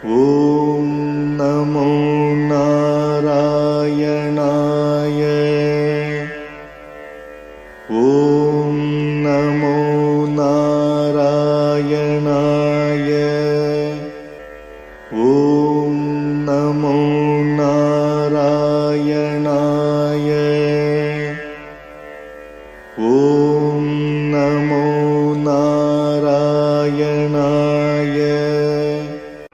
ॐ नमो नारायणाय। ॐ नमो नारायणाय। ॐ नमो नारायणाय। ॐ नमो नारायणाय।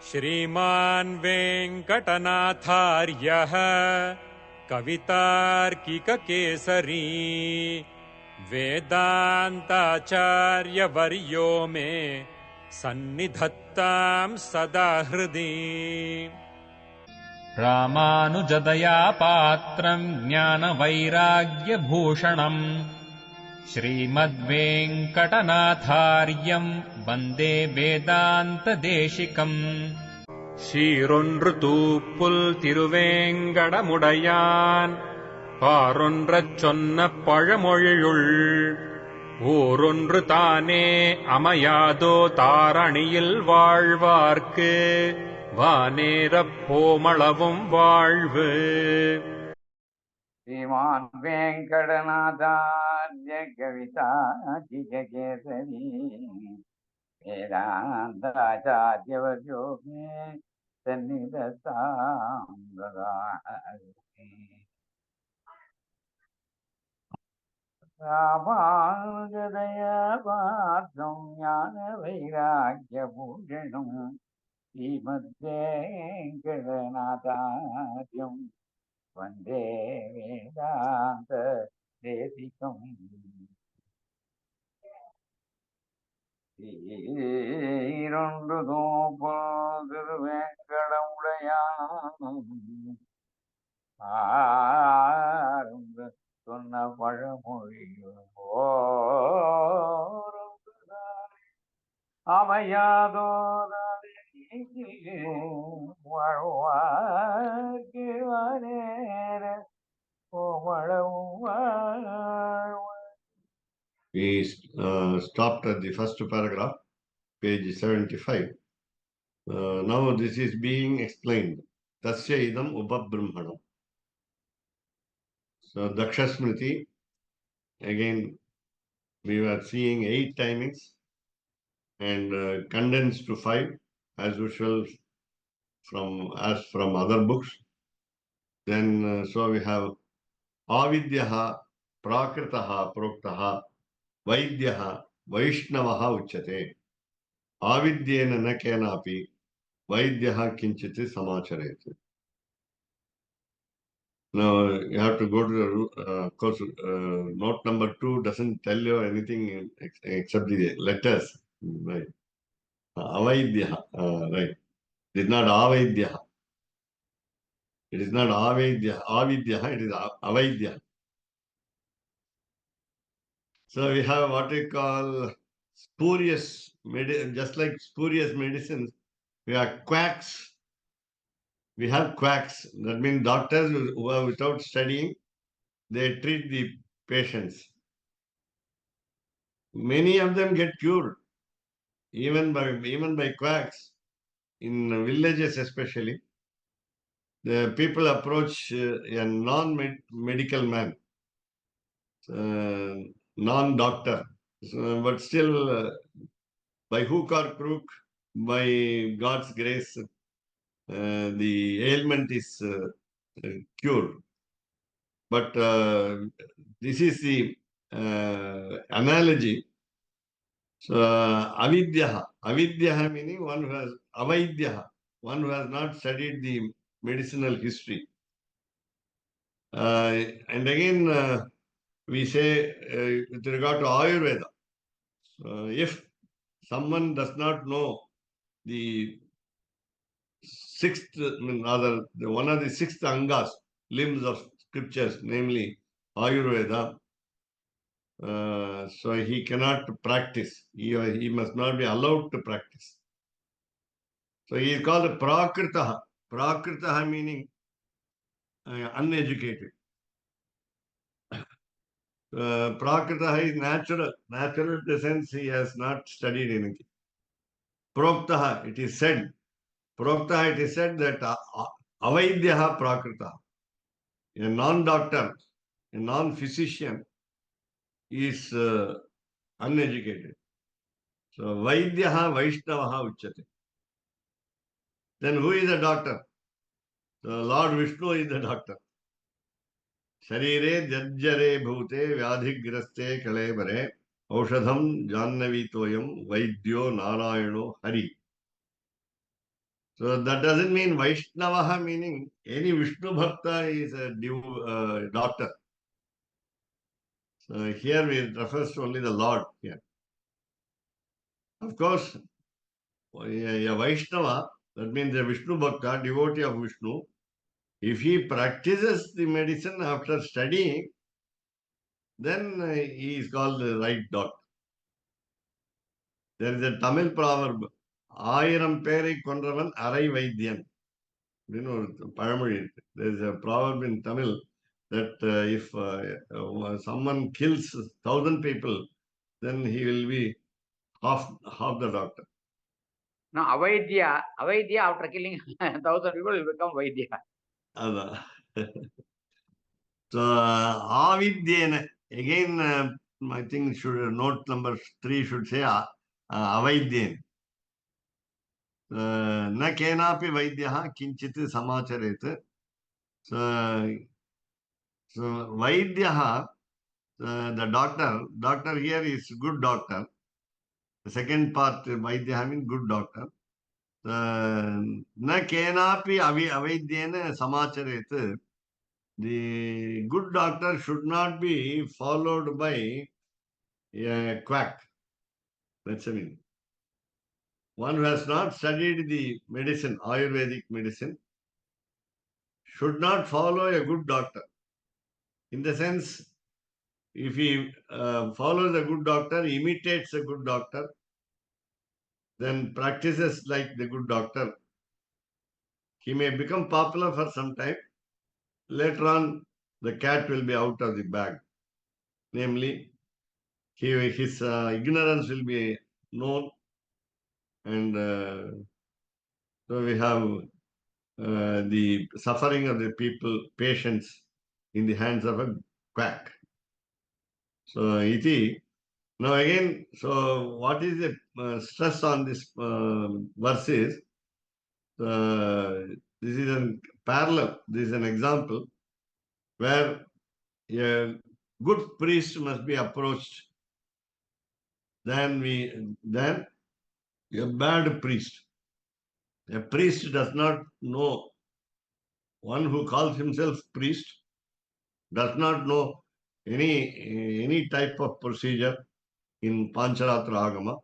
श्रीमान् वेङ्कटनाथार्यः कवितार्किककेसरी वेदान्ताचार्यवर्यो मे सन्निधत्तां सदा हृदि। रामानुजदया पात्रम् ज्ञानवैराग्यभूषणम् श्रीमद्वेङ्कटनाथार्यम् वन्दे वेदान्तदेशिकम्। சீரொன்று தூப்புல் திருவேங்கடமுடையான் பாரொன்றச் சொன்ன பழமொழியுள் ஊரொன்று தானே அமையாதோ தாரணியில் வாழ்வார்க்கு வானேரப் போமளவும் வாழ்வு. श्रीमान् वेङ्कटनाथार्य कवितार्किककेसरी वेदान्ताचार्यवर्यो मे सन्निधत्तां सदा हृदि। रामानुजदया पात्रं ज्ञानवैराग्यभूषणं श्रीमद्वेङ्कटनाथार्यं वन्दे वेदान्तदेशिकम्। ஈரொன்று தூப்புல் திருவேங்கடமுடையான் ஆரொன்று சொன்ன பழமொழியும் அமையாதோ வாழ்வார்க்கு வானேர கோமளவும் வாழ்வு. We stopped at the first paragraph, page 75. Now this is being explained. Tasya idam upabrahmanam. So Dakshasmriti, again we were seeing 8 timings and condensed to 5 as usual from other books. Then so we have avidyaha prakritaha proktaha vaidyaha vaishnavaha uchyate. Avidyena na kenapi vaidyaha kinchit samacharete. Now you have to go to the of course note number 2 doesn't tell you anything except the letters, right? Avaidyaha, right? It is not avaidyaha. It is not avaidyaha. Avidyaha, it is avaidyaha. So we have what we call spurious just like spurious medicines. We have quacks. We have quacks. That means doctors who are without studying, they treat the patients. Many of them get cured, even by quacks. In villages especially, the people approach a non-medical man, non-doctor, but still by hook or crook, by God's grace, the ailment is cured. But this is the analogy. So avidyaha meaning one who has avaidyaha, one who has not studied the medicinal history. And again we say with regard to Ayurveda, if someone does not know the sixth, rather one of the sixth angas, limbs of scriptures, namely Ayurveda, so he cannot practice. He must not be allowed to practice. So he is called Prakritaha. Prakritaha meaning uneducated. Prakritaha is natural. Natural in the sense he has not studied anything. Proktaha, it is said. Prokta, it is said that avaidyaha prakrita, a non-doctor, a non-physician is uneducated. So vaidyaha vaishnavaha uchyate. Then who is the doctor? So Lord Vishnu is the doctor. Sharire jajjare bhute vyadhigraste kalebare aushadham jannavitoyam vaidyo narayano hari. So that doesn't mean Vaishnavaha, meaning any Vishnu Bhakta is a doctor. So here it refers to only the Lord here. Of course, a Vaishnava, that means a Vishnu Bhakta, devotee of Vishnu, if he practices the medicine after studying, then he is called the right doctor. There is a Tamil proverb, Ayiram Perai Kondravan Arai Vaidyan. You know, Paramari. There is a proverb in Tamil that if someone kills 1,000 people, then he will be half the doctor. No, Avaidya after killing 1,000 people will become Vaidya. Ada. So, avidyena, again, I think note number 3 should say avaidyen. न केनापि वैद्यः किञ्चित् समाचरेत्. So vaidyaha, the doctor here is good doctor. The second part, vaidyaha means good doctor. Na kenapi avaidyena samacharet. The good doctor should not be followed by a quack. That's what I mean. One who has not studied the medicine, Ayurvedic medicine, should not follow a good doctor. In the sense, if he follows a good doctor, imitates a good doctor, then practices like the good doctor, he may become popular for some time. Later on, the cat will be out of the bag. Namely, his ignorance will be known, and so we have the suffering of the people, patients, in the hands of a quack. So, iti. Now again, so what is the stress on this verse is, this is a parallel, this is an example where a good priest must be approached than a bad priest. A priest does not know, one who calls himself priest does not know any type of procedure in Pancaratra Agama.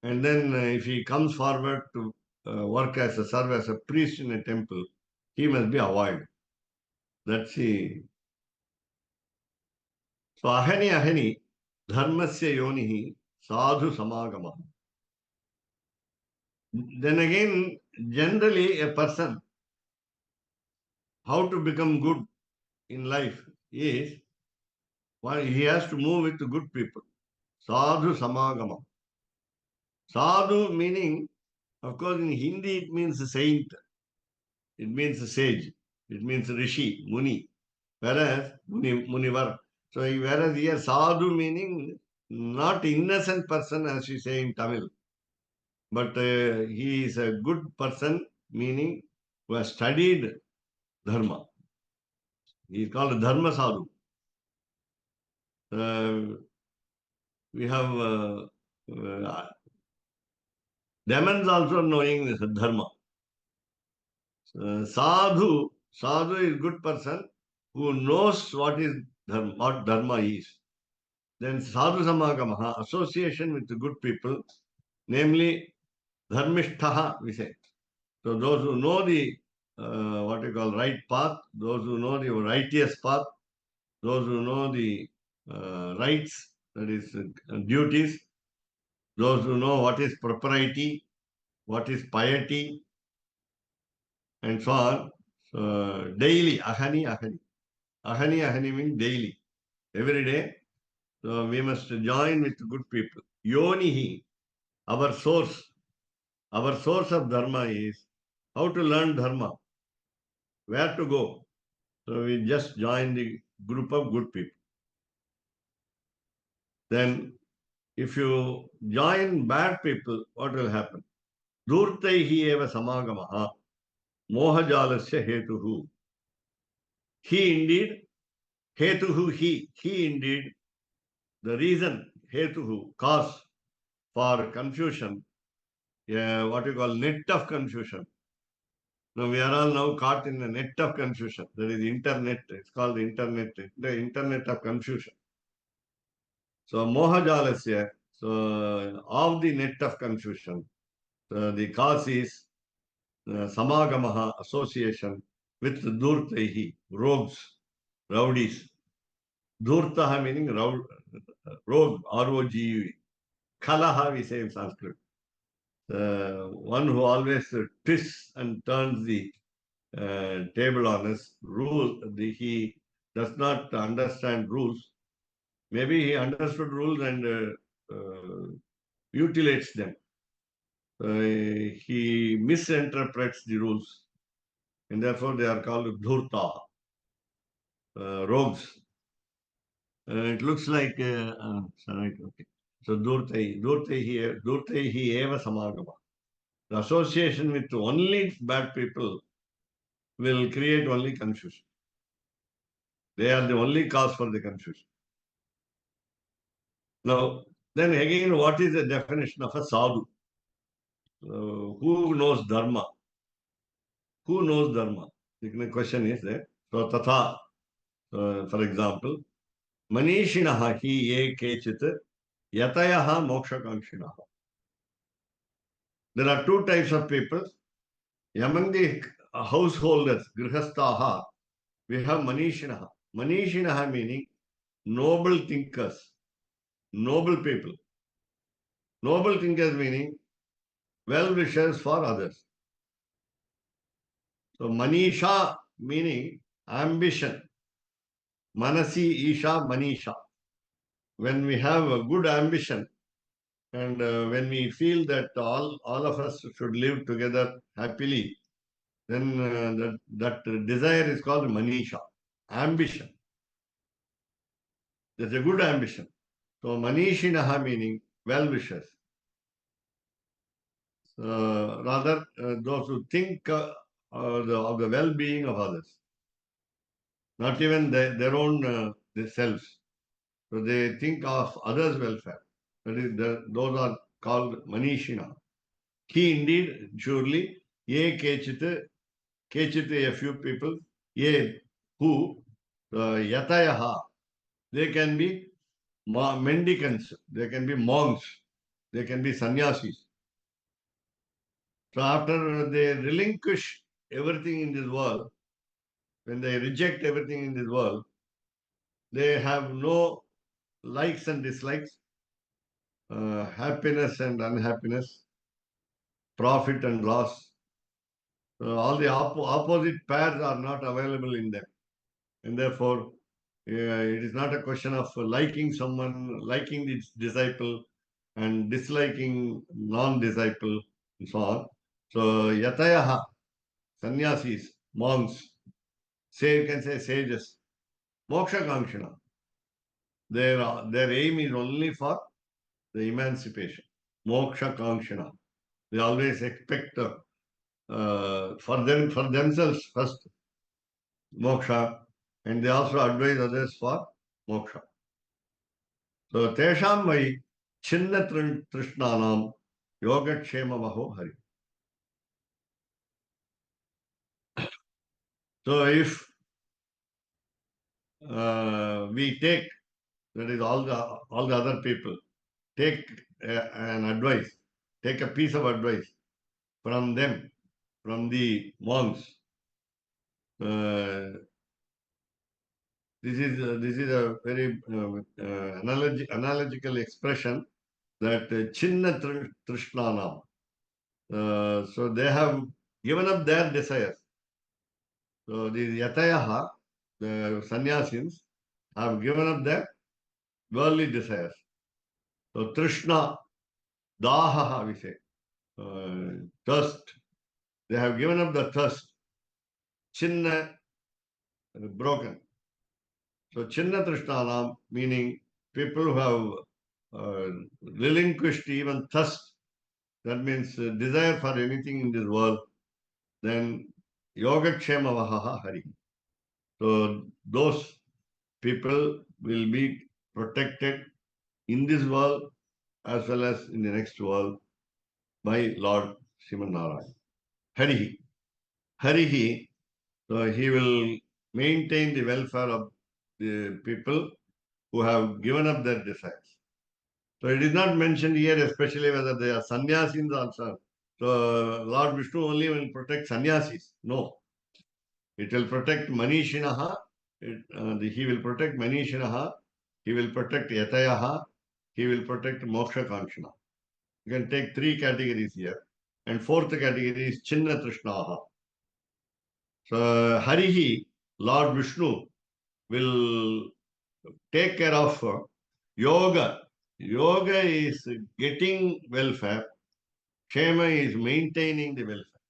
And then if he comes forward to serve as a priest in a temple, he must be avoided. That's the. So ahani dharmasya yonihi sadhu samagama. Then again, generally a person, how to become good in life is, he has to move with good people. Sadhu samagama. Sadhu meaning, of course, in Hindi it means saint, it means sage, it means rishi, muni, whereas munivar. So whereas here sadhu meaning not innocent person as we say in Tamil, but he is a good person, meaning who has studied dharma. He is called dharma sadhu. We have demons also knowing this dharma. Sadhu is good person who knows what dharma is. Then sadhu samagamaha, association with the good people, namely dharmishtaha, we say. So those who know the what we call right path, those who know the righteous path, those who know the rights, that is duties, those who know what is propriety, what is piety, and so on. So daily, ahani. Ahani means daily, every day. So we must join with good people. Yonihi, our source. Our source of dharma is how to learn dharma, where to go. So we just join the group of good people. Then if you join bad people, what will happen? Dhurtaihi eva samagamaha mohajalasya hetuhu. He indeed, hetuhu he indeed, the reason, hetuhu, cause for confusion, what you call net of confusion. Now we are all now caught in the net of confusion. There is internet, it's called the internet of confusion. So mohajalasya, so of the net of confusion, the cause is samagamaha, association with dhurtaihi, rogues, rowdies. Dhurtaha meaning rogue, R-O-G-U-E. Kalaha we say in Sanskrit. One who always twists and turns the table on us. He does not understand rules. Maybe he understood rules and mutilates them. He misinterprets the rules, and therefore they are called dhurta, rogues. It looks like, sorry, okay. So dhurtaihi eva samagama. The association with only bad people will create only confusion. They are the only cause for the confusion. Now, then again, what is the definition of a sadhu? Who knows dharma? Who knows dharma? The question is there. So, tatha, for example, manishinaha hi ye kechit yatayaha mokshakanshinaha. There are two types of people. Among the householders, grihastaha, we have manishinaha. Manishinaha meaning noble thinkers, noble people. Noble thinkers meaning well-wishers for others. So manisha meaning ambition. Manasi isha manisha. When we have a good ambition and when we feel that all of us should live together happily, then that desire is called manisha, ambition. That's a good ambition. So manishinaha meaning well-wishers. Rather, those who think of the well-being of others, not even their own themselves. So they think of others' welfare. That is, those are called manishina. He indeed, surely, ye kechit a few people, ye who, yatayaha, they can be mendicants, they can be monks, they can be sannyasis. So after they relinquish everything in this world, when they reject everything in this world, they have no likes and dislikes, happiness and unhappiness, profit and loss. All the opposite pairs are not available in them. And therefore, it is not a question of liking someone, liking the disciple, and disliking non-disciple, and so on. So, yatayaha, sannyasis, monks, say you can say sages, moksha kankshana. Their aim is only for the emancipation, moksha kankshana. They always expect for themselves first moksha, and they also advise others for moksha. So tesham vai chinna trishnanam yogatshema maho hari. So if we take, that is all the other people, take an advice, take a piece of advice from them, from the monks. This is a very analogical expression that chinna trishnanam. So they have given up their desires. So the yatayaha, the sannyasins, have given up their worldly desires. So trishna, dahaha we say. thirst. They have given up the thirst. Chinna, broken. So Chinna Trishtanam, meaning people who have relinquished even thirst, that means desire for anything in this world, then Yogakshema Vahaha Hari. So those people will be protected in this world as well as in the next world by Lord Sriman Narayan. Harihi. Harihi, so he will maintain the welfare of the people who have given up their desires. So it is not mentioned here, especially whether they are sannyasis also. So Lord Vishnu only will protect sannyasis. No. It will protect Manishinaha. He will protect Manishinaha. He will protect Yatayaha. He will protect Moksha Kanshana. You can take three categories here. And fourth category is Chinna Trishnaha. So Harihi, Lord Vishnu, will take care of yoga. Yoga is getting welfare. Kshema is maintaining the welfare.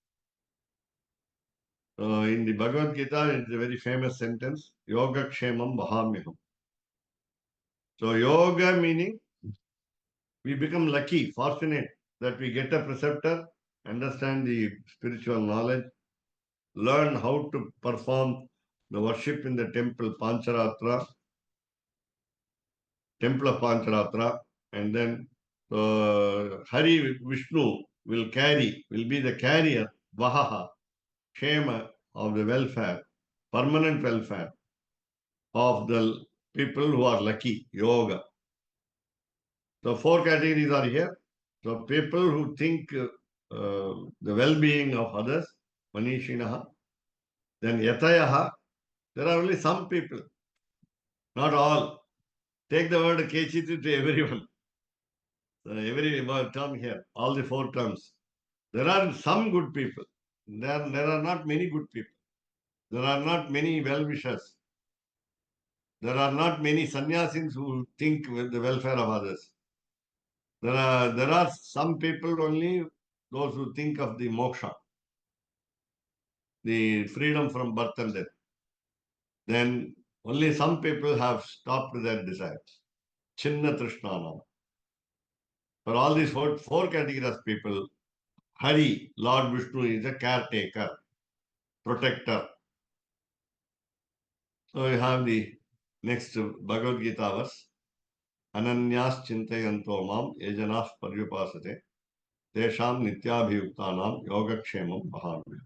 In the Bhagavad Gita, it's a very famous sentence, Yoga Kshemam Mahamyaham. So yoga meaning we become lucky, fortunate that we get a preceptor, understand the spiritual knowledge, learn how to perform the worship in the temple Pancaratra, temple of Pancaratra, and then Hari Vishnu will be the carrier, Vahaha, Kshema of the welfare, permanent welfare of the people who are lucky, yoga. So four categories are here. So people who think the well-being of others, Manishinaha, then Yatayaha, there are only some people, not all. Take the word Kechitu to everyone. So every term here, all the four terms. There are some good people. There are not many good people. There are not many well-wishers. There are not many sannyasis who think with the welfare of others. There are some people only, those who think of the moksha, the freedom from birth and death. Then only some people have stopped their desires. Chinna Trishnanam. For all these four categories of people, Hari, Lord Vishnu, is a caretaker, protector. So we have the next Bhagavad Gita verse. Ananyas chintayanto mam yejanas paryupasate tesham nityabhiyuktanam yogakshemam bhavi.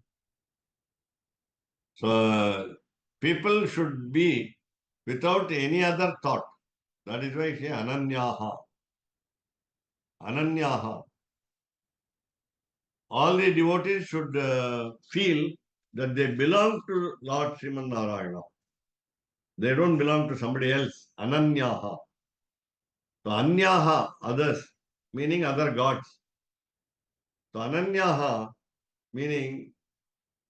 So people should be without any other thought. That is why I say ananyaha. Ananyaha. All the devotees should feel that they belong to Lord Sriman Narayana. They don't belong to somebody else. Ananyaha. So anyaha, others, meaning other gods. So ananyaha, meaning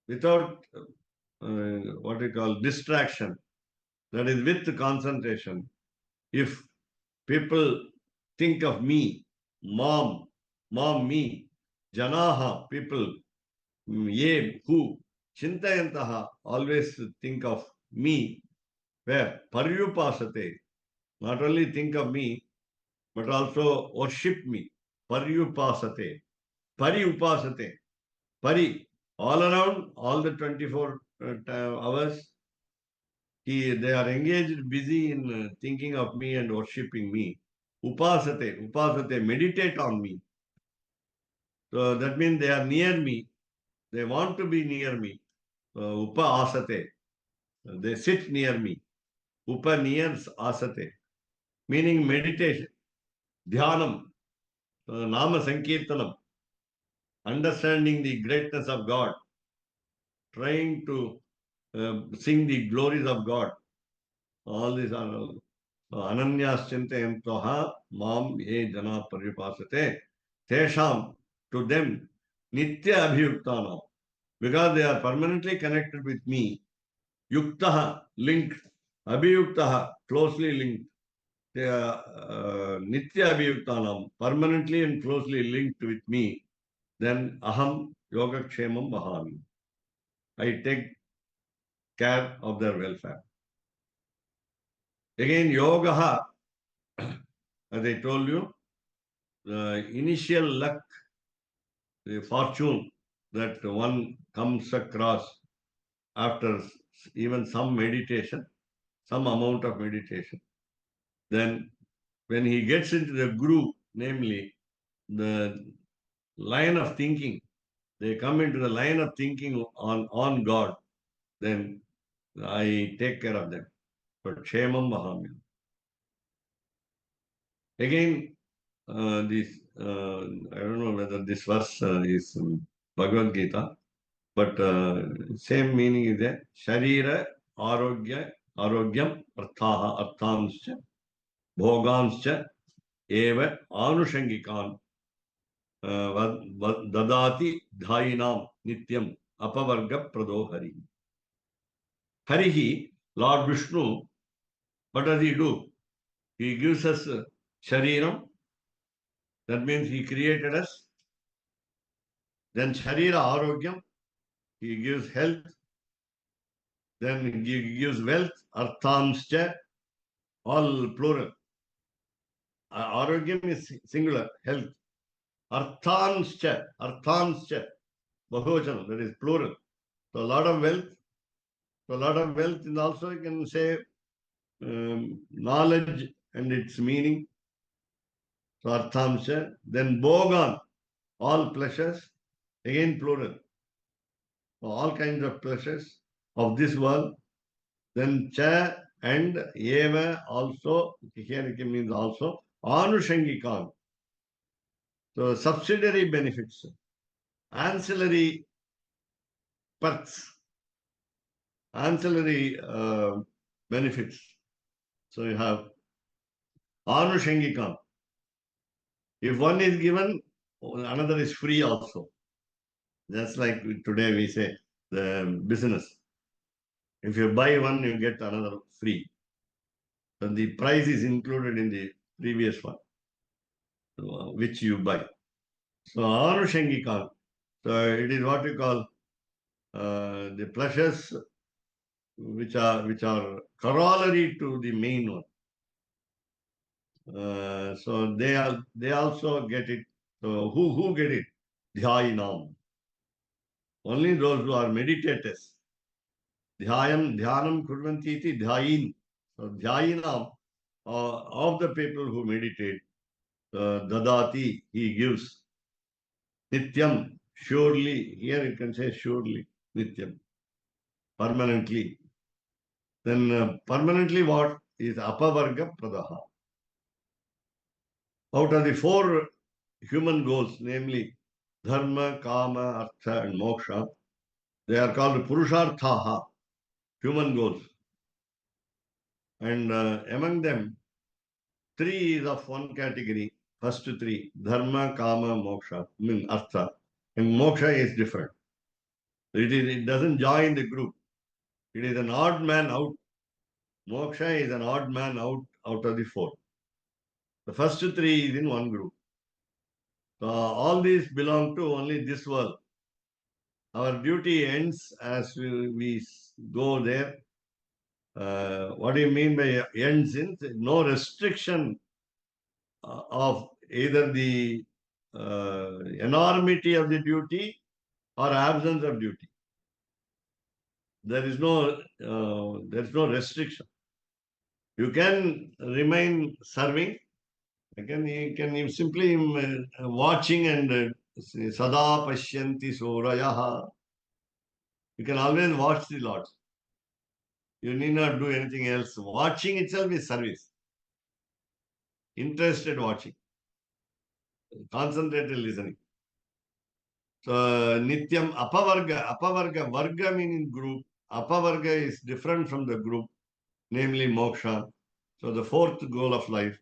without what we call distraction. That is with concentration. If people think of me, mom, me, janaha, people, ye, who, chintayantaha, always think of me, where paryupasate, not only think of me, but also worship me, paryupasate, pariupasate, pari, all around, all the 24 hours, they are engaged, busy in thinking of me and worshipping me. Upasate, meditate on me. So that means they are near me. They want to be near me. Upa asate. They sit near me. Upa nears asate. Meaning meditation. Dhyanam. Nama Sankirtanam. Understanding the greatness of God. Trying to sing the glories of God. All these are Ananyascintayantoha mam ye jana paripasate. Tesham, to them, nitya abhiyuktana. Because they are permanently connected with me. Yuktaha, linked. Abhiyuktaha, closely linked. They are nitya abhiyuktanam, permanently and closely linked with me. then aham yogakshemam vahami. I take care of their welfare. Again, yoga, as I told you, the initial luck, the fortune that one comes across after even some meditation, some amount of meditation, then when he gets into the groove, namely the line of thinking, they come into the line of thinking on God, then I take care of them. But Kshemam Vahamya. Again, I don't know whether this verse is Bhagavad Gita, but same meaning is there. Sharira Arogyam Arthanscha Bhoganscha Eva Anushangikan Dadati Dhainam Nityam Apavarga Prado Hari. Harihi, Lord Vishnu, what does he do? He gives us Shariram, that means he created us. Then Sharira Arogyam, he gives health. Then he gives wealth, Arthamscha, all plural. Arogyam is singular, health. Arthanscha, Bahuvachanam, that is plural. So a lot of wealth. So a lot of wealth is also, you can say, knowledge and its meaning. So Arthamscha. Then Bhogan, all pleasures, again plural. So all kinds of pleasures of this world. Then Cha and Eva also, here it means also, Anushangikan. So subsidiary benefits, ancillary perks, ancillary benefits. So you have Anushangikan. If one is given, another is free also. Just like today we say, the business. If you buy one, you get another free. So the price is included in the previous one, which you buy. So Anushangikan. So it is what you call the pleasures which are corollary to the main one. So they also get it. So who get it? Dhyainam. Only those who are meditators. Dhyanam kurvanti iti dhyain. So dhyainam, of the people who meditate, dadati, he gives. Nityam, surely, here you can say surely, nityam, permanently. Then permanently what is apavarga pradaha. Out of the four human goals, namely dharma, kama, artha and moksha, they are called purusharthaha, human goals. And among them, three is of one category. First three, dharma, kama, moksha, artha. And moksha is different. It doesn't join the group. It is an odd man out. Moksha is an odd man out of the four. The first three is in one group. So all these belong to only this world. Our duty ends as we go there. What do you mean by ends? In no restriction of either the enormity of the duty or absence of duty. There is no restriction. You can remain serving. You can simply watching and sada pashyanti sorayaha. You can always watch the Lord. You need not do anything else. Watching itself is service. Interested watching. Concentrated listening. So nityam apavarga. Varga meaning group. Apavarga is different from the group, namely moksha. So the fourth goal of life,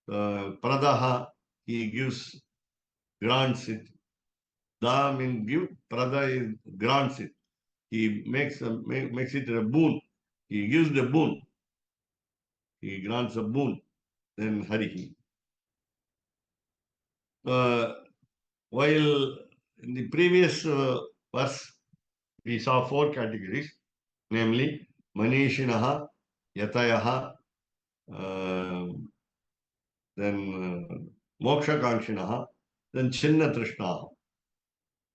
pradaha, he gives, grants it. Da means give, prada is grants it. He makes it a boon. He gives the boon. He grants a boon. Then Harihi. While in the previous verse, we saw 4 categories, namely Manishinaha, Yatayaha, then Moksha Kanshinaha, then Chinna Trishnaha.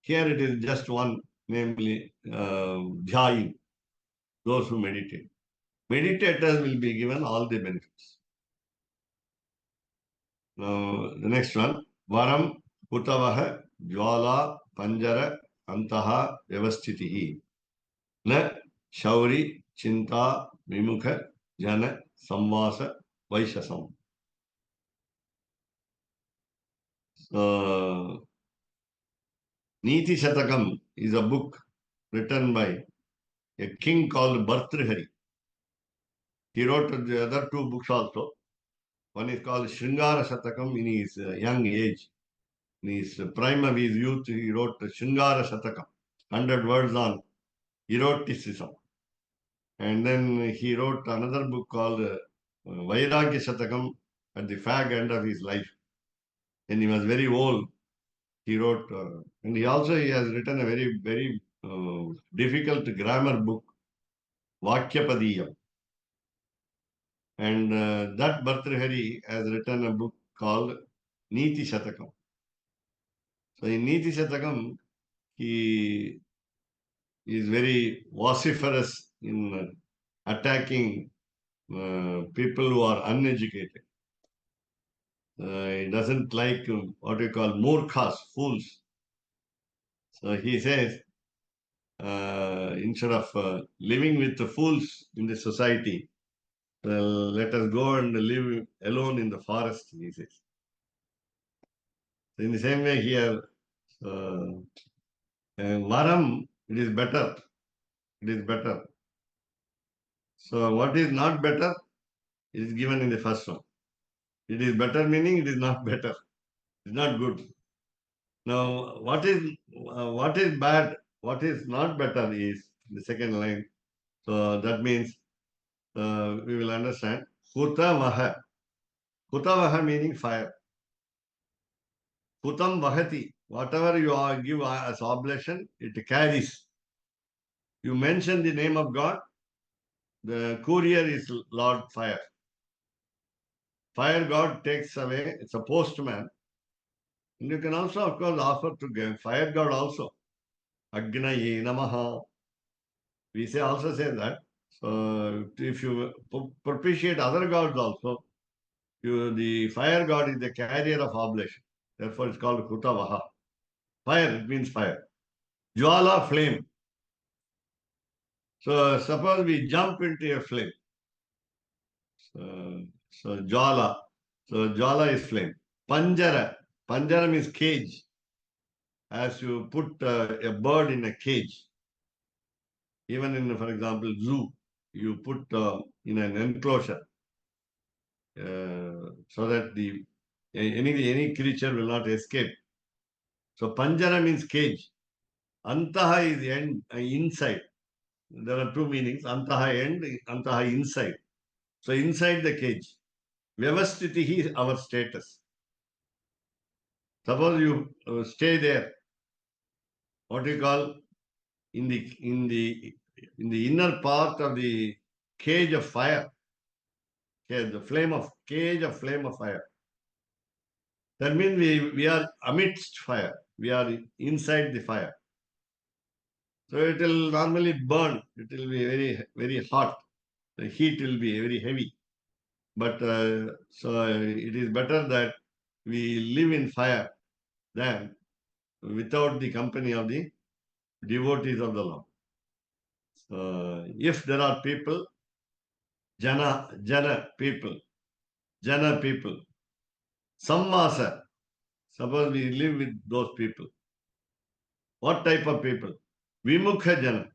Here it is just one, namely Dhyayi, those who meditate. Meditators will be given all the benefits. Now, the next one, Varam Kutavaha Jwala Panjara Antaha Vyavastitihi. Na Shauri Chinta Vimukha Jana Samvasa Vaishasam. Niti Shatakam is a book written by a king called Bhartrihari. He wrote the other 2 books also. One is called Shringara Shatakam in his young age. In his prime of his youth, he wrote Shringara Shatakam, 100 words on eroticism. And then he wrote another book called Vairagya Shatakam at the fag end of his life. When he was very old, he wrote, and he has written a very, very difficult grammar book, Vakyapadiyam. And that Bhartrihari has written a book called Niti Shatakam. So in Niti Shatakam, he is very vociferous in attacking people who are uneducated. He doesn't like what we call murkhas, fools. So he says, instead of living with the fools in the society, let us go and live alone in the forest, he says. So in the same way here, Varam, it is better. It is better. So what is not better is given in the first one. It is better meaning it is not better. It's not good. Now, what is bad, what is not better is the second line. So that means we will understand. Hutavaha. Hutavaha meaning fire. Hutam vahati. Whatever you give as oblation, it carries. You mention the name of God, the courier is Lord Fire. Fire God takes away, it's a postman. And you can also, of course, offer to fire God also. Agnaye Namaha. We also say that. So if you propitiate other gods also, the fire god is the carrier of oblation. Therefore, it's called Kutavaha. Fire, it means fire. Jwala, flame. So suppose we jump into a flame. So Jwala. So Jwala is flame. Panjara. Panjara means cage. As you put a bird in a cage. Even in, for example, zoo, you put in an enclosure so that any creature will not escape. So Panjara means cage. Antaha is end, inside. There are 2 meanings. Antaha end, Antaha inside. So inside the cage. Vyavastitihi is our status. Suppose you stay there. What we call in the inner part of the cage of fire. The cage of flame of fire. That means we are amidst fire. We are inside the fire. So it will normally burn. It will be very, very hot. The heat will be very heavy. But so it is better that we live in fire than without the company of the devotees of the Lord. If there are people, jana people, samvasa, suppose we live with those people. What type of people? Vimukha jana.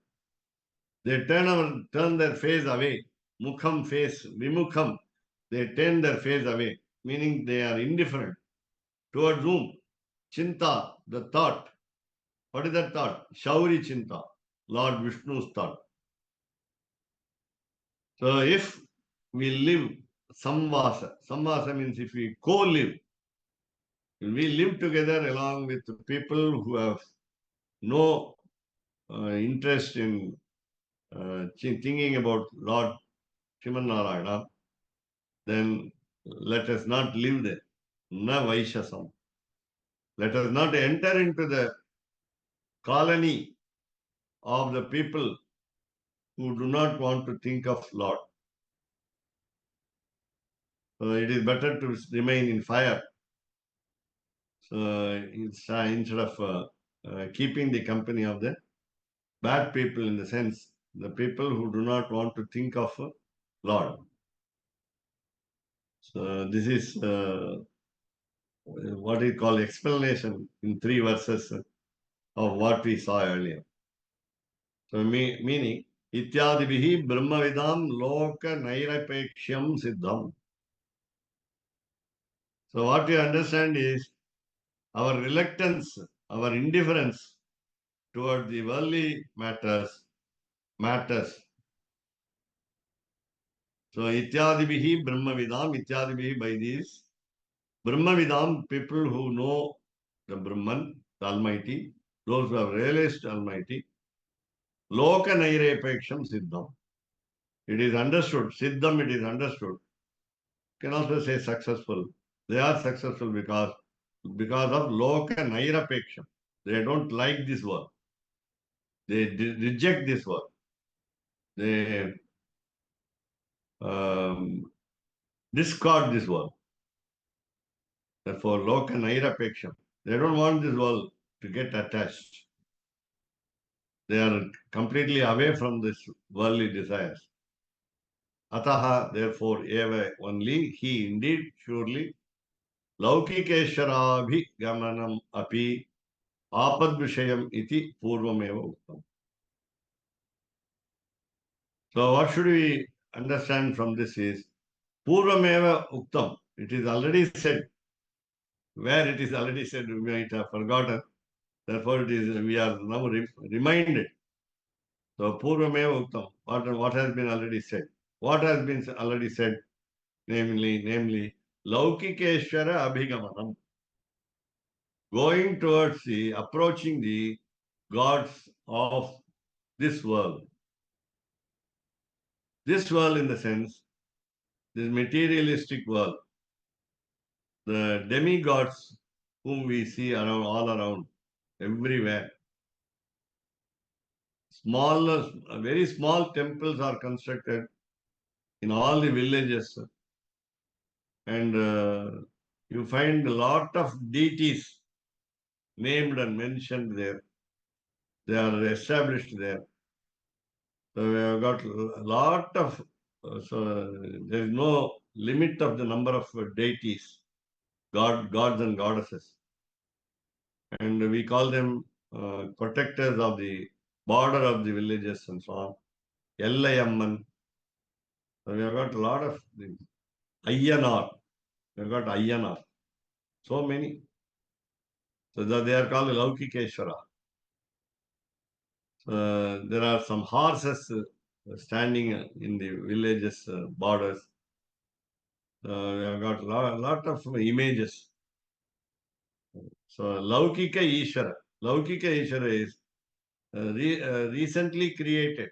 They turn their face away. Mukham, face, vimukham. They turn their face away, meaning they are indifferent. Towards whom? Chinta, the thought. What is that thought? Shauri Chinta, Lord Vishnu's thought. So if we live samvasa means if we co-live, we live together along with people who have no interest in thinking about Lord Shimanarayana, then let us not live there. Na Vaishasam. Let us not enter into the colony of the people who do not want to think of Lord. So it is better to remain in fire. So instead of keeping the company of the bad people, in the sense, the people who do not want to think of Lord. So this is what we call explanation in 3 verses of what we saw earlier. So meaning, ityadibihi brahmavidam loka nairapeksham siddham. So what we understand is our reluctance, our indifference toward the worldly matters. So ityadibihi brahmavidam, ityadibihi by these brahmavidam, people who know the Brahman, the Almighty, those who have realized Almighty, loka nairapeksham siddham. It is understood, siddham, it is understood. Can also say successful. They are successful because of loka nairapeksham. They don't like this world. They reject this world. They discard this world. Therefore, loka nairapeksham. They don't want this world to get attached. They are completely away from this worldly desires. Ataha, therefore, eva, only he, indeed, surely, laukikeshwarabhi gamanam api apadvishayam iti purvameva uktam. So what should we understand from this is purvameva uktam. It is already said. Where it is already said, we might have forgotten. Therefore, we are now reminded. So purvameva uktam. What has been already said? What has been already said? Namely, laukikeshwara abhigamanam. Going towards approaching the gods of this world. This world, in the sense, this materialistic world, the demigods whom we see around, all around, everywhere. Very small temples are constructed in all the villages, and you find a lot of deities named and mentioned there. They are established there. So we have got a lot of, so there is no limit of the number of deities, gods and goddesses. And we call them protectors of the border of the villages and so on. Ellayamman. So we have got a lot of things. Ayyanar. We have got Ayyanar. So many. So they are called Laukikeshwara. There are some horses standing in the villages borders. We have got a lot of images. So Laukika Ishvara. Laukika Ishvara is recently created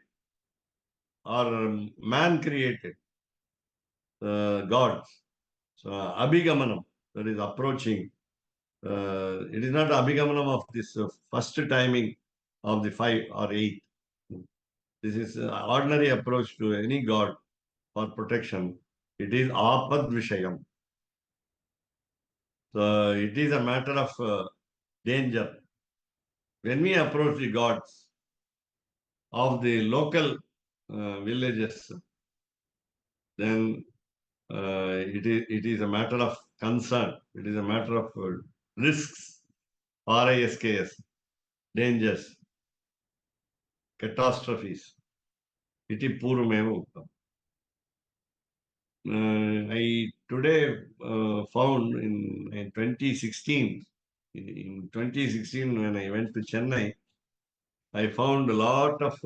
or man created gods. So Abhigamanam, that is approaching. It is not Abhigamanam of this first timing of the 5 or 8. This is ordinary approach to any god for protection. It is Apad Vishayam. So it is a matter of danger. When we approach the gods of the local villages, then it is a matter of concern. It is a matter of risks, risks, dangers, catastrophes. Iti purvameva uktam. I today found in 2016, in 2016 when I went to Chennai, I found a lot of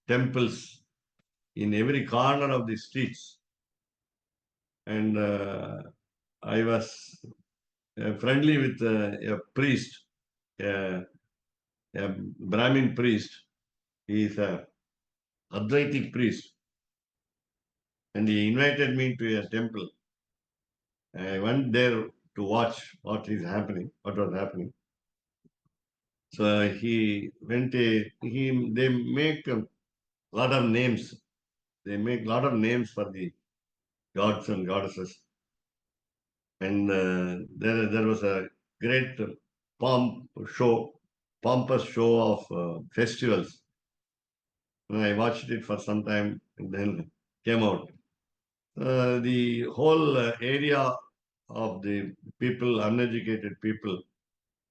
temples in every corner of the streets. And I was friendly with a priest, a Brahmin priest. He is a Advaitic priest, and he invited me to a temple. I went there to watch what was happening. So they make a lot of names. They make a lot of names for the gods and goddesses. And there was a great pompous show of festivals. And I watched it for some time and then came out. The whole area of the people, uneducated people,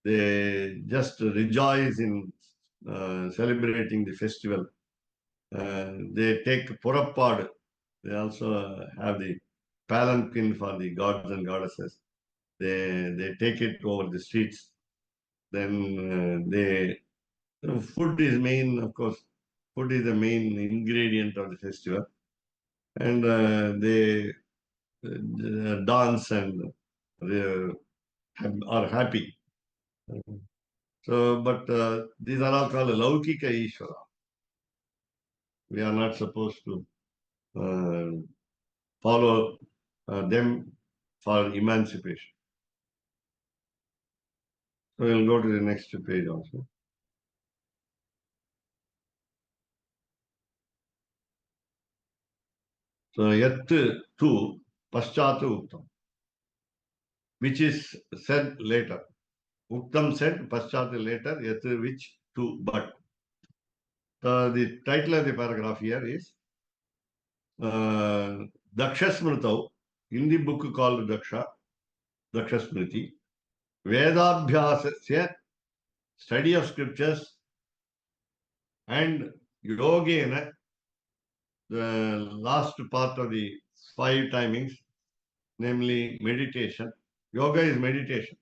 they just rejoice in celebrating the festival. They take Purappad. They also have the palanquin for the gods and goddesses. They take it over the streets. Then food is main, of course. Food is the main ingredient of the festival, and they dance and they are happy. So, but these are all called Laukika Ishvara. We are not supposed to follow them for emancipation. So we'll go to the next page also. So yat tu paschatu uktam, which is said later. Uktam said, paschatu later, yat which to but. The title of the paragraph here is Daksha Smritau, in the book called Daksha Smriti, Vedabhyasasya, study of scriptures, and Yogena, the last part of the 5 timings, namely meditation. Yoga is meditation,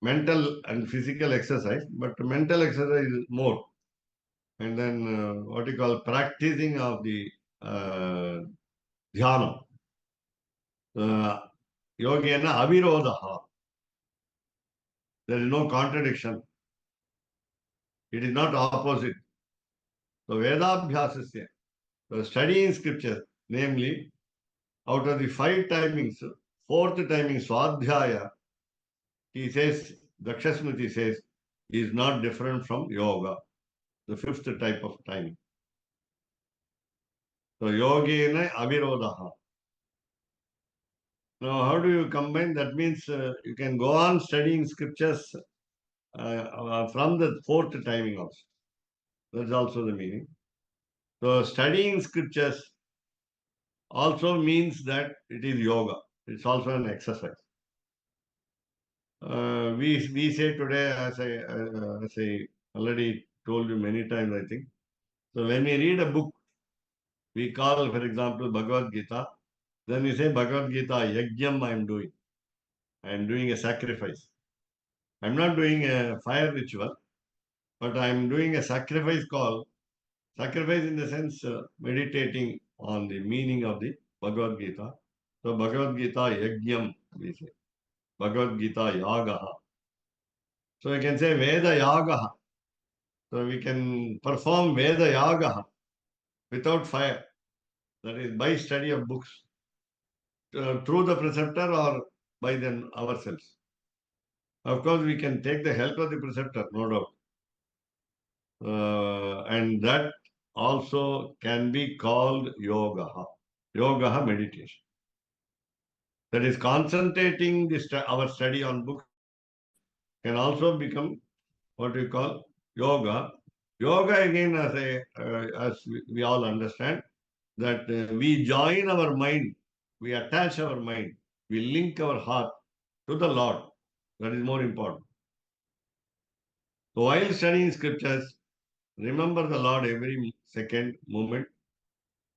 mental and physical exercise, but mental exercise is more. And then what you call practicing of the dhyana. Yogena avirodaha. There is no contradiction. It is not opposite. So Vedabhyasasya, so studying scripture, namely, out of the 5 timings, 4th timing, Swadhyaya, he says, Dakshasmriti says, is not different from yoga, the 5th type of timing. So yogena avirodaha. Now, how do you combine? That means you can go on studying scriptures from the 4th timing also. That's also the meaning. So studying scriptures also means that it is yoga. It's also an exercise. We say today, as I already told you many times, I think. So when we read a book, we call, for example, Bhagavad Gita. Then we say Bhagavad Gita Yajnam I am doing. I am doing a sacrifice. I am not doing a fire ritual, but I am doing a sacrifice in the sense meditating on the meaning of the Bhagavad Gita. So Bhagavad Gita Yajnam, we say. Bhagavad Gita Yagaha. So we can say Veda Yagaha. So we can perform Veda Yagaha without fire. That is by study of books. Through the preceptor or by them ourselves. Of course, we can take the help of the preceptor, no doubt. And that also can be called yoga. Yoga meditation. That is concentrating our study on books can also become what we call yoga. Yoga again, as we all understand, that we join our mind, we attach our mind, we link our heart to the Lord. That is more important. So while studying scriptures, remember the Lord every second, moment.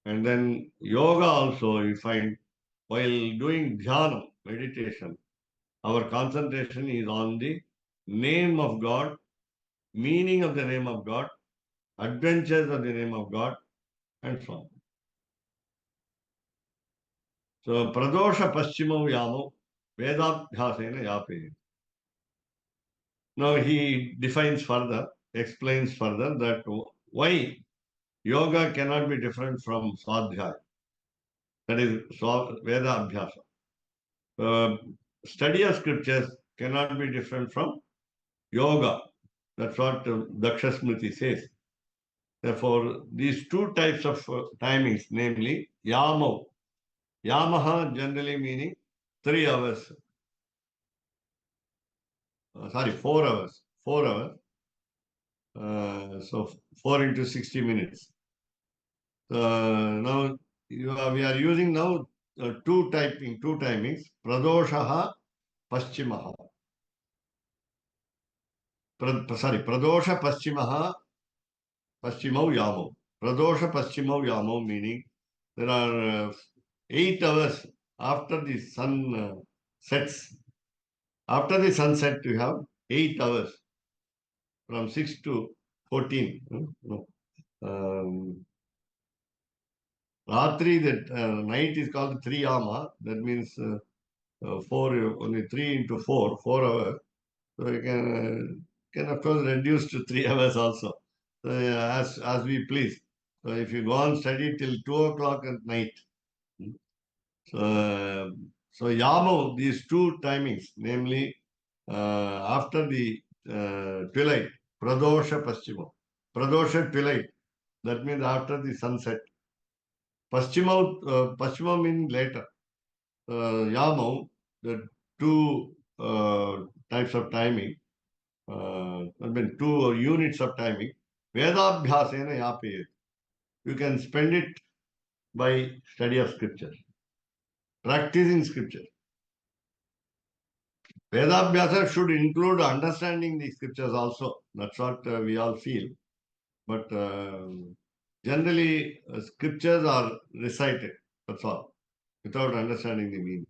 And then yoga also, you find, while doing dhyana, meditation, our concentration is on the name of God, meaning of the name of God, adventures of the name of God, and so on. So, pradosha paschimo yamo vedabhyasena yape. Now he defines further. explains further that why yoga cannot be different from Swadhyaya. That is Veda Abhyasa. Study of scriptures cannot be different from yoga. That's what Daksha Smriti says. Therefore, these two types of timings, namely Yama. Yamaha generally meaning 3 hours. 4 hours. 4 hours. So 4 into 60 minutes. Now we are using now two timings. Pradoshaha, Paschimaha. Pradosha Paschimaha, Paschimau Yamo. Pradosha Paschimau Yamo meaning there are 8 hours after the sun sets. After the sunset, you have 8 hours from 6 to 14. No. Ratri, that night is called Triyama. That means 4, only 3 into 4, 4 hours. So you can of course reduce to 3 hours also, as we please. So if you go on study till 2 o'clock at night, so Yama, these two timings, namely after the twilight, Pradosha Paschima, Pradosha twilight, that means after the sunset. Paschima means later. Yama, the two types of timing, I mean, 2 units of timing. Vedabhyasena yapayet. You can spend it by study of scripture, practicing scripture. Vedabhyasa should include understanding the scriptures also. That's what we all feel. But generally, scriptures are recited. That's all, without understanding the meaning.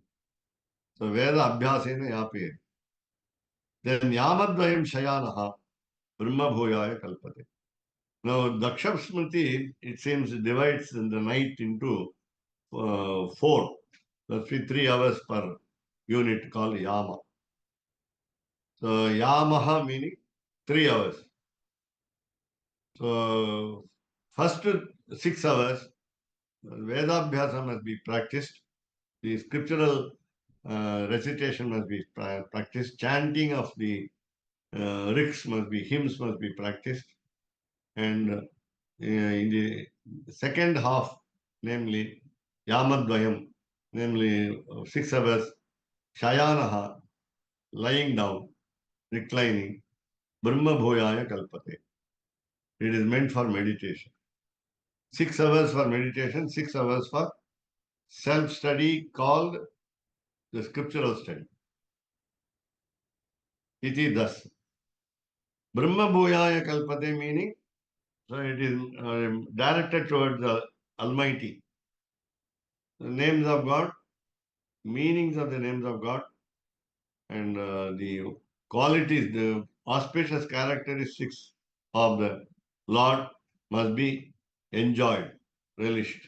So Veda Abhyasena yapayet. Then Yamadvayam Shayanaha Brahma Bhuyaya Kalpate. Now, Daksha Smriti, it seems, divides the night into 4. That's 3 hours per unit called Yama. So, Yamaha meaning 3 hours. So, first 6 hours, Vedabhyasa must be practiced. The scriptural recitation must be practiced. Chanting of the riks must be, hymns must be practiced. And in the second half, namely Yamadvayam, namely 6 hours, Shayanaha, lying down, reclining, Brahma Bhoyaya Kalpate. It is meant for meditation. 6 hours for meditation, 6 hours for self-study called the scriptural study. Iti thus. Brahma Bhoyaya Kalpate meaning, so it is directed towards the Almighty. The names of God, meanings of the names of God, and the qualities, the auspicious characteristics of the Lord must be enjoyed, relished.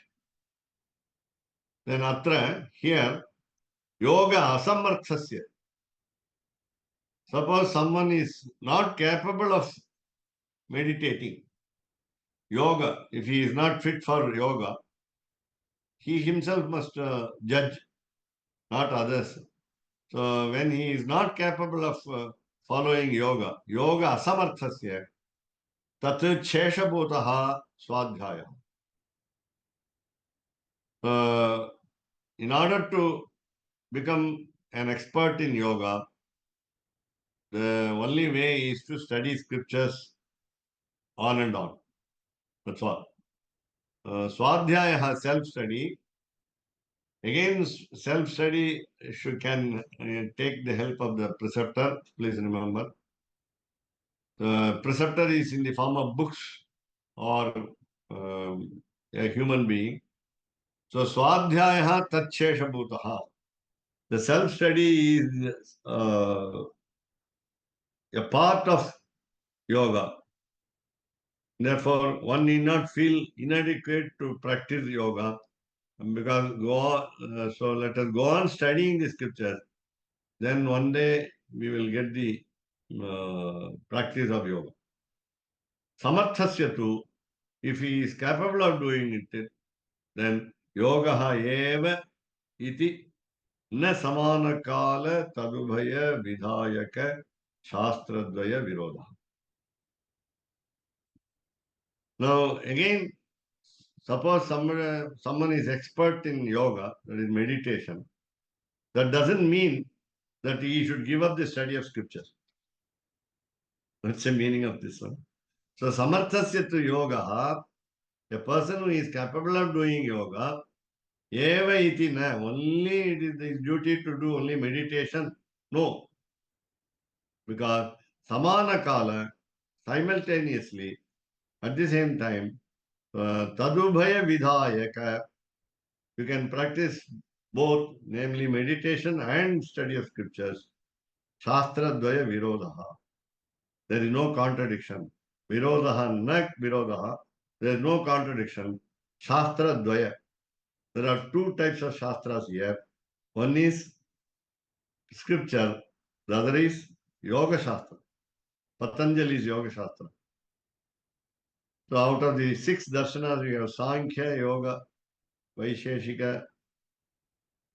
Then atra, here, yoga asamarthasya. Suppose someone is not capable of meditating, yoga, if he is not fit for yoga, he himself must judge, not others. So when he is not capable of following yoga, yoga asamarthasya, tat sheshabhutaha swadhyaya. In order to become an expert in yoga, the only way is to study scriptures on and on. That's all. Swadhyaya, self-study. Again, self-study can take the help of the preceptor. Please remember. The preceptor is in the form of books or a human being. So, Swadhyaya Tatshesha Bhutaha. The self-study is a part of yoga. Therefore, one need not feel inadequate to practice yoga because so let us go on studying the scriptures. Then one day we will get the practice of yoga. Samarthasya tu, if he is capable of doing it, then yogaha eva iti na samana kala tadubhaya vidhayaka shastradvaya virodha. Now again, suppose someone is expert in yoga, that is meditation. That doesn't mean that he should give up the study of scriptures. That's the meaning of this one. So samarthasya tu yoga, a person who is capable of doing yoga, eva iti na, only it is his duty to do only meditation. No. Because samana kala, simultaneously, at the same time, tadubhaya vidhayaka, you can practice both, namely meditation and study of scriptures. Shastra dvaya virodha. There is no contradiction. Virodha na virodha. There is no contradiction. Shastra dvaya. There are two types of shastras here. One is scripture, the other is yoga shastra. Patanjali's yoga shastra. So out of the six darshanas, we have Sankhya, Yoga, Vaisheshika,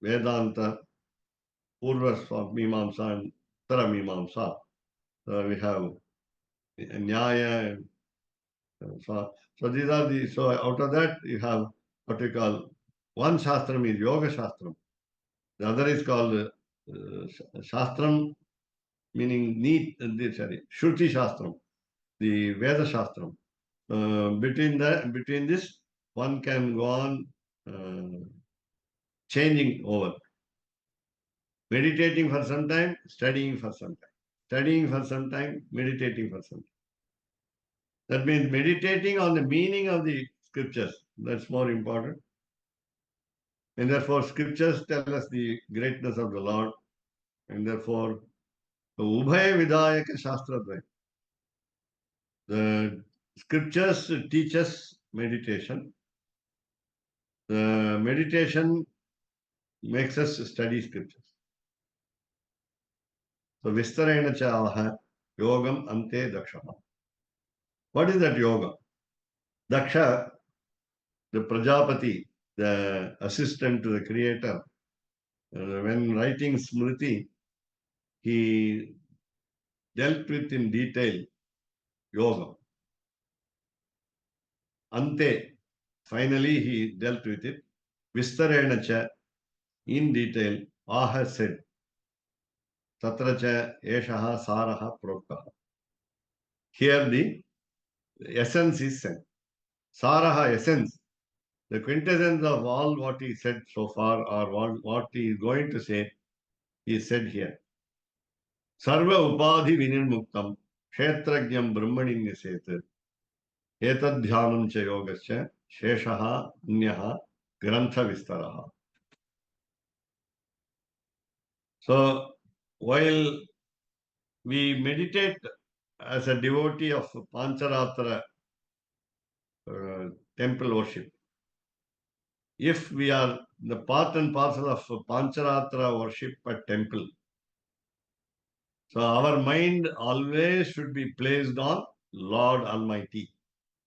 Vedanta, Purva Mimamsa, and Uttara Mimamsa. So we have Nyaya. So these are the, so out of that you have what we call, one Shastram is Yoga Shastram. The other is called Shastram, meaning neat, sorry, Shruti Shastram, the Veda Shastram. Between this, one can go on changing over. Meditating for some time, studying for some time. Studying for some time, meditating for some time. That means meditating on the meaning of the scriptures. That's more important. And therefore, scriptures tell us the greatness of the Lord. And therefore, the Ubhaya Vidayaka Shastra, the scriptures teach us meditation. The meditation makes us study scriptures. So, Vistarena Chavaha, Yogam Ante Dakshama. What is that yoga? Daksha, the Prajapati, the assistant to the creator, when writing Smriti, he dealt with in detail yoga. Ante, finally he dealt with it. Vistarena cha, in detail, Aha said, Tatra cha eshaha saraha proktaha. Here the essence is said. Saraha, essence. The quintessence of all what he said so far, or what he is going to say, is said here. Sarva upadhi vinirmuktam kshetragyam brahmani niset etadhyanam cha yogasya sheshaha anyaha grantha vistaraha. So, while we meditate as a devotee of Pancaratra temple worship, if we are the part and parcel of Pancaratra worship at temple, so our mind always should be placed on Lord Almighty,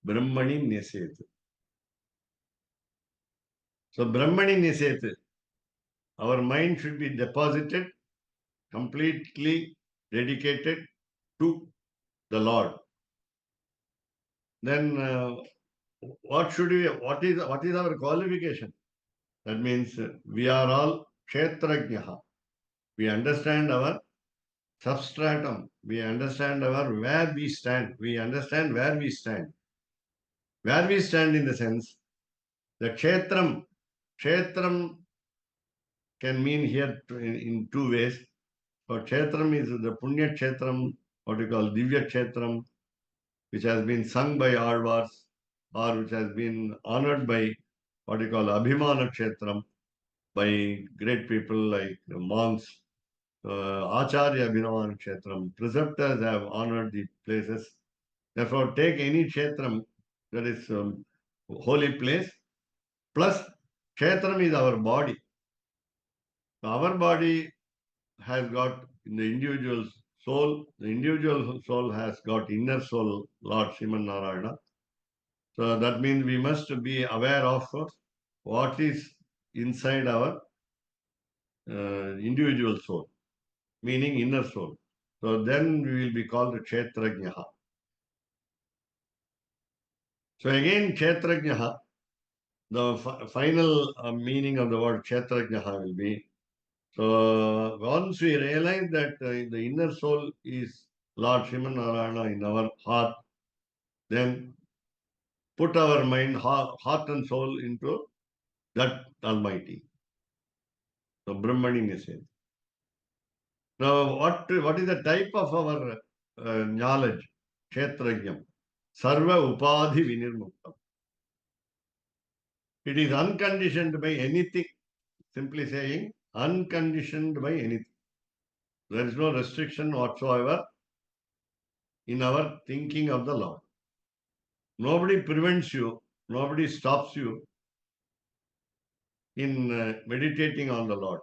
Brahmani Niset. So Brahmani Niset, our mind should be deposited, completely dedicated to the Lord. Then what is our qualification? That means we are all kshetrajnaha. We understand our substratum. We understand where we stand. We understand where we stand. Where we stand in the sense that kshetram can mean here in two ways. So kshetram is the punya kshetram, what we call divya kshetram, which has been sung by Alvars, or which has been honored by what we call abhimana kshetram, by great people like monks, Acharya Abhinavan Kshetram. Preceptors have honored the places. Therefore, take any Kshetram, that is holy place, plus Kshetram is our body. So our body has got in the individual's soul, the individual soul has got inner soul, Lord Sriman Narayana. So that means we must be aware of what is inside our individual soul, meaning inner soul. So then we will be called Kshetrajnaha. So again, Kshetrajnaha, the final meaning of the word Kshetrajnaha will be, so once we realize that the inner soul is Lord Sriman Narayana in our heart, then put our mind, heart and soul into that Almighty. So Brahmani message. Now, what is the type of our knowledge? Kshetrajnam. Sarva upadhi vinirmuktam. It is unconditioned by anything. Simply saying, unconditioned by anything. There is no restriction whatsoever in our thinking of the Lord. Nobody prevents you, nobody stops you in meditating on the Lord.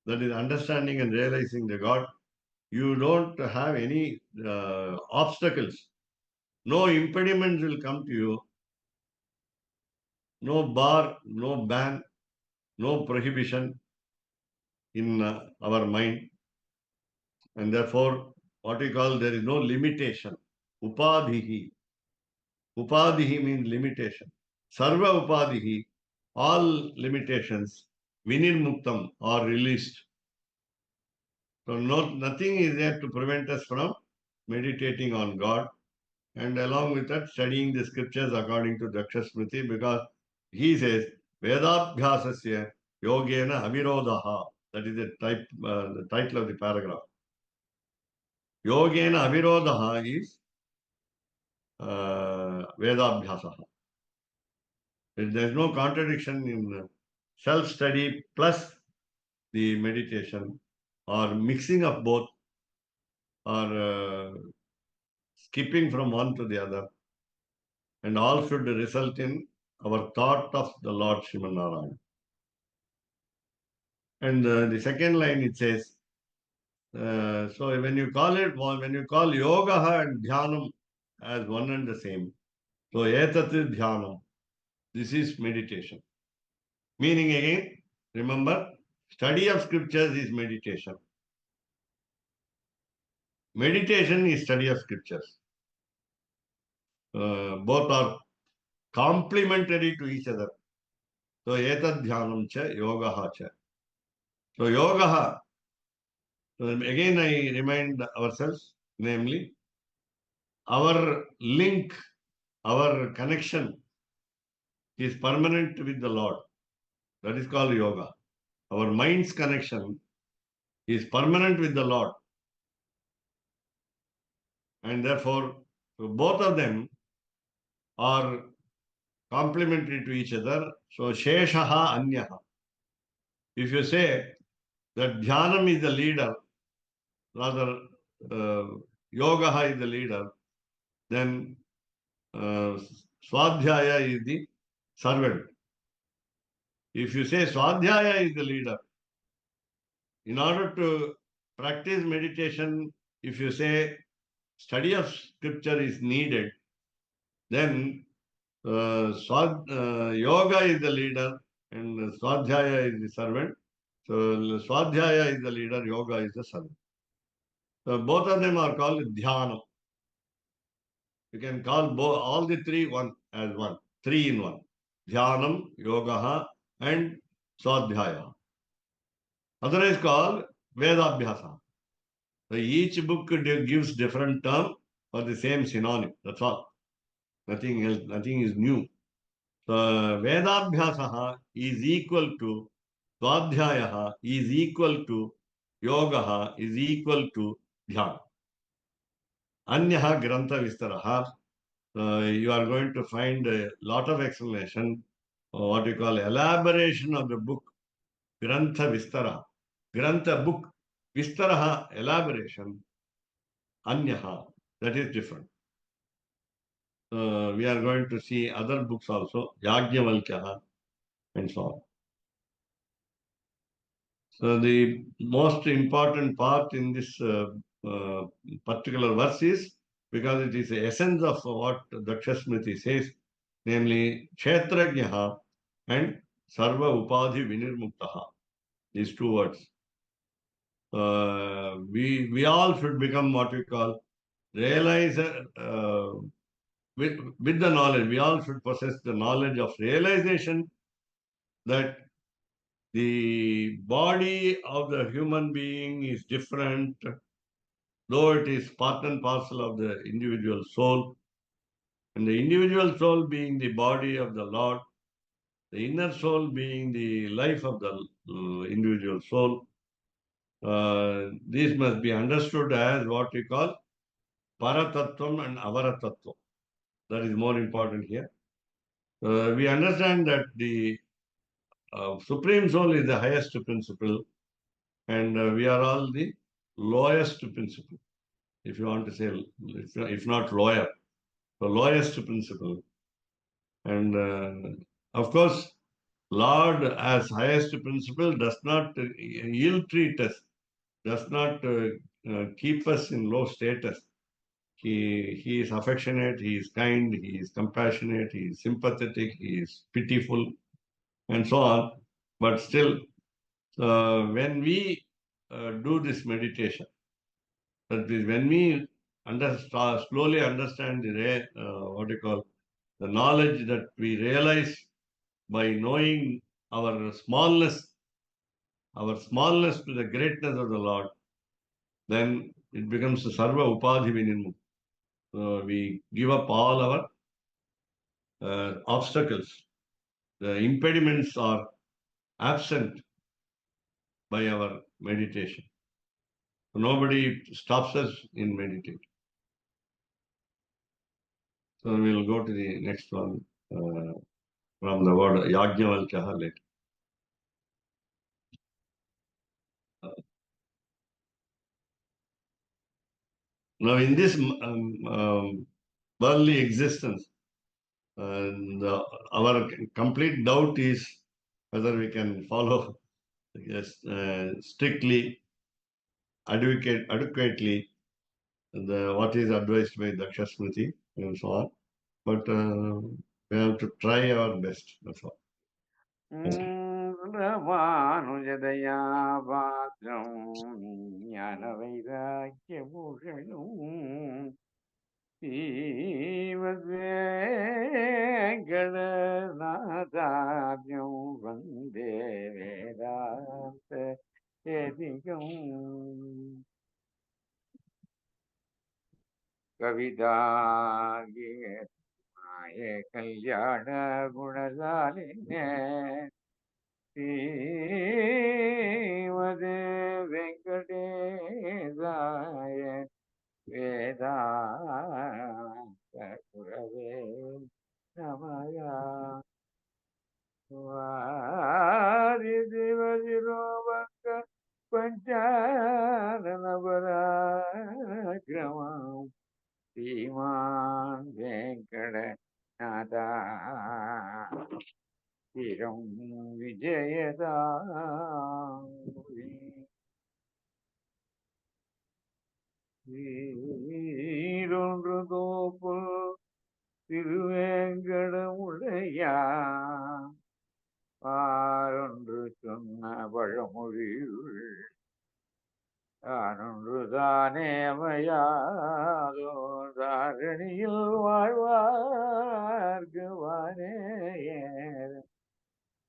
That is understanding and realizing the God. You don't have any obstacles. No impediments will come to you. No bar, no ban, no prohibition in our mind. And therefore, what we call, there is no limitation. Upadhihi. Upadhihi means limitation. Sarva upadhihi, all limitations, vinirmuktam, are released. So nothing is there to prevent us from meditating on God, and along with that, studying the scriptures according to Daksha Smriti, because he says, Vedabhyasasya yogena avirodaha. That is the title of the paragraph. Yogena avirodaha is Vedabhyasaha. There is no contradiction in self-study plus the meditation, or mixing of both, or skipping from one to the other, and all should result in our thought of the Lord Sriman Narayana. And the second line it says, so when you call yoga and dhyanam as one and the same, so etat dhyanam, this is meditation. Meaning again, remember, study of scriptures is meditation. Meditation is study of scriptures. Both are complementary to each other. So etat dhyanam cha yoga cha. So yoga, again I remind ourselves, namely, our link, our connection is permanent with the Lord. That is called yoga. Our mind's connection is permanent with the Lord. And therefore, both of them are complementary to each other. So, Sheshaha Anyaha. If you say that Dhyanam is the leader, rather Yoga is the leader, then Swadhyaya is the servant. If you say Swadhyaya is the leader, in order to practice meditation, if you say study of scripture is needed, then yoga is the leader and Swadhyaya is the servant. So Swadhyaya is the leader, yoga is the servant. So both of them are called dhyana. You can call all the three one as one, three in one. Dhyanam, yoga, and Swadhyaya. Otherwise called Vedabhyasa. So each book gives different term for the same synonym. That's all. Nothing else, nothing is new. So Vedabhyasaha is equal to Swadhyayaha is equal to Yogaha is equal to Dhyana. Anyaha Grantha Vistaraha. You are going to find a lot of explanation, what we call elaboration of the book, Grantha Vistara. Grantha book, Vistaraha elaboration, Anyaha, that is different. We are going to see other books also, Yajnavalkyaha, and so on. So the most important part in this particular verse is because it is the essence of what Dakshasmriti says, namely Kshetrajnaha and Sarva Upadhi Vinirmuktaha. These two words. We all should become what we call realizer. With the knowledge, we all should possess the knowledge of realization that the body of the human being is different, though it is part and parcel of the individual soul, and the individual soul being the body of the Lord, the inner soul being the life of the individual soul. These must be understood as what we call Paratattvam and Avaratattvam. That is more important here. We understand that the Supreme Soul is the highest principle, and we are all the lowest principle, if you want to say, if not lower, the lowest principle. And of course, Lord, as highest principle, does not ill-treat us, does not keep us in low status. He is affectionate, he is kind, he is compassionate, he is sympathetic, he is pitiful, and so on. But still, when we do this meditation, that is, when we slowly understand what you call the knowledge that we realize by knowing our smallness to the greatness of the Lord, then it becomes the Sarva Upadhi Vinirmukta. We give up all our obstacles. The impediments are absent by our meditation. Nobody stops us in meditating. So we'll go to the next one from the word Yajnavalkya later. Now, in this worldly existence, our complete doubt is whether we can follow strictly, adequately what is advised by Dakshasmriti and so on. But we have to try our best. That's all. ராமானுஜதயா பாத்திரம் ஞான வைராக்கிய பூஷணம் ஸ்ரீமத்வேங்கடநாதார்யம் வந்தே வேதாந்த ஏதிகம் கவிதாகிய கல்யாண குணசாலினே ஸ்ரீமதே வெங்கடேசாய வேதாந்த குரவே நமயா வாரி திவதிரோபங்க பஞ்சானபராக்கிரமம் ஸ்ரீமான் வெங்கடநாதா சிரம் விஜயதா ஈரொன்று தோப்பு திருவேங்கடமுடையா ஆரொன்று சொன்ன பழமொழியுள் தானொன்று தானேமையாதோ தாரணியில் வாழ்வார்க்கு வானே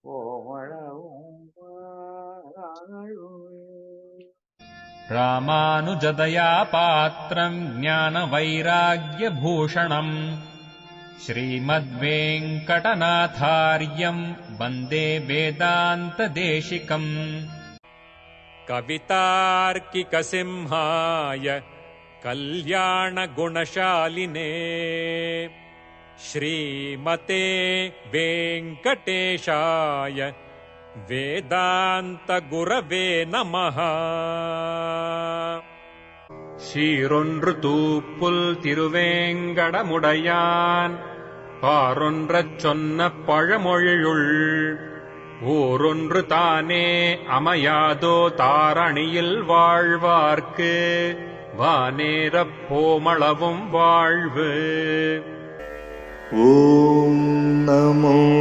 கோமளவும் ராமானுஜதயா பாத்திரம் ஞான வைராக்யபூஷணம் ஸ்ரீமத்வேங்கடநாதார்யம் வந்தே வேதாந்ததேசிகம் कवितार्किकसिंहाय कल्याणगुणशालिने श्रीमते वेङ्कटेशाय वेदान्तगुरवे नमः சீரொன்று தூப்புல் திருவேங்கடமுடையான் பாரொன்றச் சொன்ன பழமொழியுள் ஊரொன்று தானே அமையாதோ தாரணியில் வாழ்வார்க்கு வானேரப் போமளவும் வாழ்வு. ஓம் நமோ